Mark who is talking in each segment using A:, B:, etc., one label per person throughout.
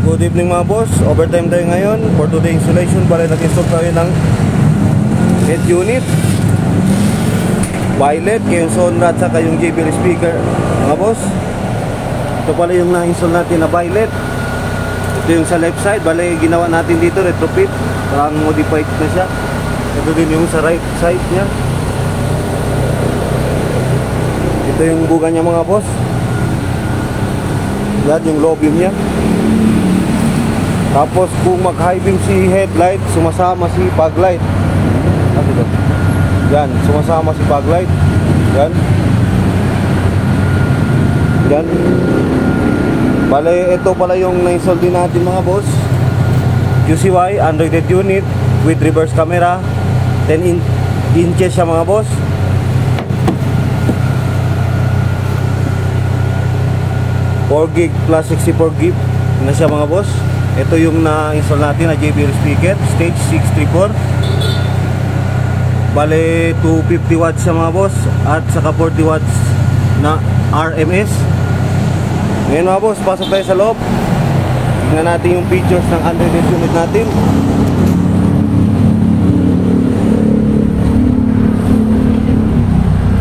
A: Good evening mga boss, overtime tayo ngayon for today installation. Bale nag-install tayo ng head unit, violet, yung Sonra at saka yung JBL speaker mga boss. Ito pala yung na-install natin na violet. Ito yung sa left side, bale ginawa natin dito retrofit, parang modified na siya. Ito din yung sa right side nya. Ito yung buga nya mga boss. Yan yung low beam nya. Tapos kung mag-high beam si headlight, sumasama si fog light. Yan, sumasama si fog light. Yan. Yan. Bale, ito pala yung na-install din natin mga boss. QCY, Android unit with reverse camera. 10 inches siya mga boss. GB plus 64 GB na siya mga boss. Ito yung na-install natin na JBL speaker, stage 634. Bale 250 watts siya mga boss, at saka 40 watts na RMS. Ngayon mga boss, pasok tayo sa loob. Tingnan natin yung features ng Android unit natin.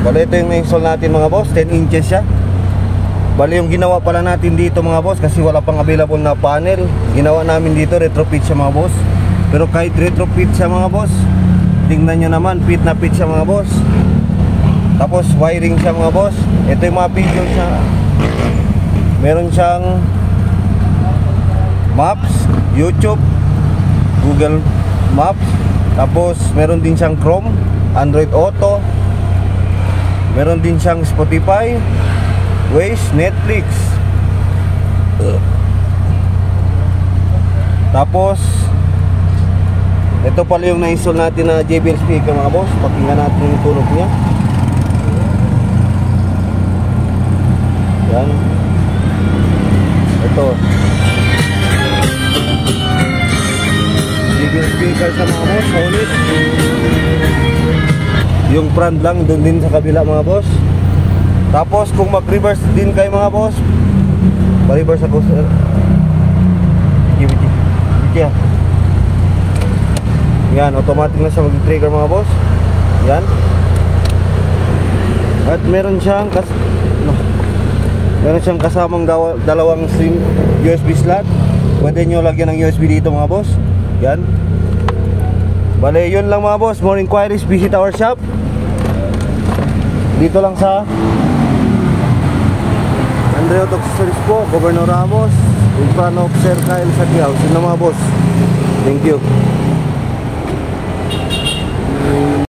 A: Bale ito yung na-install natin mga boss, 10 inches siya. Bali yung ginawa pala natin dito mga boss, kasi wala pang available na panel, ginawa namin dito retrofit siya mga boss. Pero kahit retrofit siya mga boss, tingnan nyo naman, fit na fit siya mga boss. Tapos wiring siya mga boss. Ito yung mga video siya. Meron siyang Maps, YouTube, Google Maps. Tapos meron din siyang Chrome, Android Auto. Meron din siyang Spotify, Waze, Netflix. Tapos ito pala yung na-install natin na JBL speaker mga boss. Pakinggan natin yung tunog niya. Yan. Ito JBL speaker sa mga boss, solid. Yung front lang doon din sa kabila mga boss. Tapos kung mag-reverse din kayo mga boss, pa-reverse ako sir. Yan, automatic na siya mag-trigger mga boss. Yan. At meron siyang kasamang dalawang SIM USB slot. Pwede nyo lagyan ng USB dito mga boss. Yan. Bale, yun lang mga boss. More inquiries, visit our shop. Dito lang sa Andrea Toxeris po, Governor Ramos, in front of Sir Kyle Sakiao. Sino mga boss? Thank you.